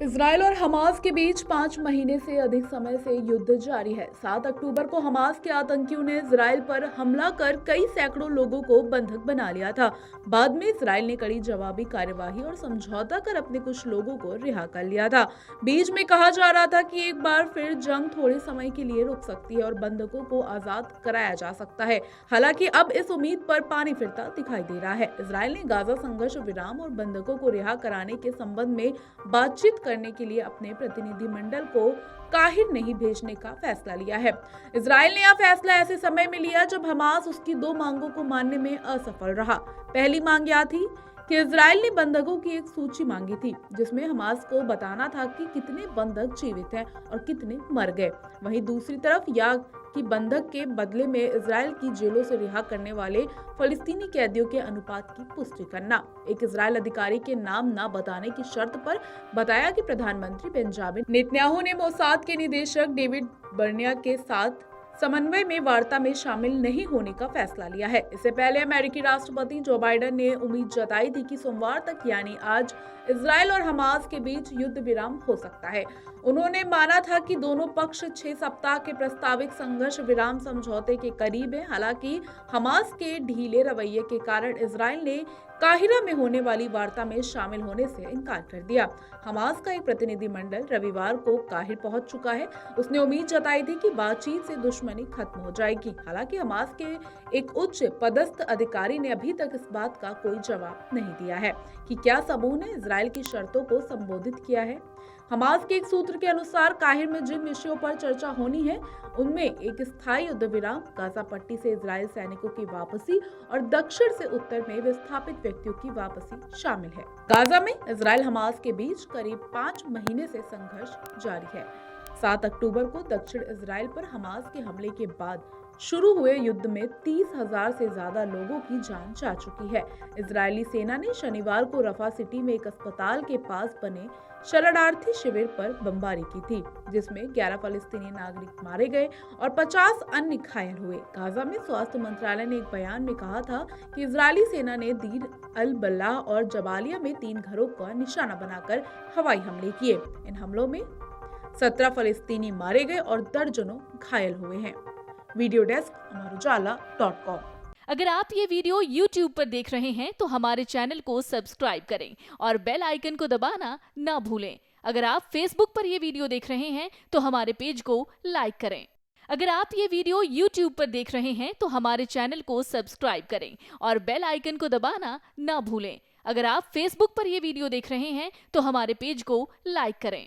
Israel और Hamas के बीच 5 महीने से अधिक समय से युद्ध जारी है। 7 अक्टूबर को हमास के आतंकियों ने इजराइल पर हमला कर कई सैकड़ों लोगों को बंधक बना लिया था। बाद में इजराइल ने कड़ी जवाबी कार्यवाही और समझौता कर अपने कुछ लोगों को रिहा कर लिया था। बीच में कहा जा रहा था कि एक बार फिर जंग थोड़े समय के लिए रुक सकती है और बंधकों को आजाद कराया जा सकता है। हालांकि अब इस उम्मीद पर पानी फिरता दिखाई दे रहा है। इजराइल ने गाजा संघर्ष विराम और बंधकों को रिहा कराने के संबंध में बातचीत करने के लिए अपने प्रतिनिधिमंडल को काहिर नहीं भेजने का फैसला लिया है। इजराइल ने यह फैसला ऐसे समय में लिया जब हमास उसकी 2 मांगों को मानने में असफल रहा। पहली मांग यह थी कि इजराइल ने बंधकों की एक सूची मांगी थी जिसमें हमास को बताना था कि कितने बंधक जीवित हैं और कितने मर गए। वहीं दूसरी तरफ यह कि बंधक के बदले में इजराइल की जेलों से रिहा करने वाले फलस्तीनी कैदियों के अनुपात की पुष्टि करना। एक इजराइल अधिकारी के नाम न बताने की शर्त पर बताया कि प्रधानमंत्री बेंजामिन नेतन्याहू ने मोसाद के निदेशक डेविड बर्निया के साथ समन्वय में वार्ता में शामिल नहीं होने का फैसला लिया है। इससे पहले अमेरिकी राष्ट्रपति जो बाइडेन ने उम्मीद जताई थी कि सोमवार तक यानी आज इजराइल और हमास के बीच युद्ध विराम हो सकता है। उन्होंने माना था कि दोनों पक्ष 6 सप्ताह के प्रस्तावित संघर्ष विराम समझौते के करीब हैं। हालांकि हमास के ढीले रवैये के कारण इजराइल ने काहिरा में होने वाली वार्ता में शामिल होने से इनकार कर दिया। हमास का एक प्रतिनिधिमंडल रविवार को काहिर पहुंच चुका है। उसने उम्मीद जताई थी कि बातचीत से दुश्मनी खत्म हो जाएगी। हालांकि हमास के एक उच्च पदस्थ अधिकारी ने अभी तक इस बात का कोई जवाब नहीं दिया है कि क्या समूह ने इजराइल की शर्तों को संबोधित किया है। हमास के एक सूत्र के अनुसार काहिर में जिन विषयों पर चर्चा होनी है उनमें एक स्थायी युद्ध विराम, गाजा पट्टी से इजराइल सैनिकों की वापसी और दक्षिण से उत्तर में विस्थापित व्यक्तियों की वापसी शामिल है। गाजा में इजराइल हमास के बीच करीब 5 महीने से संघर्ष जारी है। 7 अक्टूबर को दक्षिण इजराइल पर हमास के हमले के बाद शुरू हुए युद्ध में 30,000 से ज्यादा लोगों की जान जा चुकी है। इजरायली सेना ने शनिवार को रफा सिटी में एक अस्पताल के पास बने शरणार्थी शिविर पर बमबारी की थी, जिसमें 11 फलस्तीनी नागरिक मारे गए और 50 अन्य घायल हुए। गाजा में स्वास्थ्य मंत्रालय ने एक बयान में कहा था कि इजरायली सेना ने दीर अल बल्लाह और जबालिया में 3 घरों का निशाना बनाकर हवाई हमले किए। इन हमलों में 17 फलस्तीनी मारे गए और दर्जनों घायल हुए हैं। Video desk amarujala.com। अगर आप ये वीडियो YouTube पर देख रहे हैं तो हमारे चैनल को सब्सक्राइब करें और बेल आइकन को दबाना ना भूलें। अगर आप Facebook पर ये वीडियो देख रहे हैं तो हमारे पेज को लाइक करें। अगर आप ये वीडियो YouTube पर देख रहे हैं तो हमारे चैनल को सब्सक्राइब करें और बेल आइकन को दबाना ना भूलें। अगर आप Facebook पर ये वीडियो देख रहे हैं तो हमारे पेज को लाइक करें।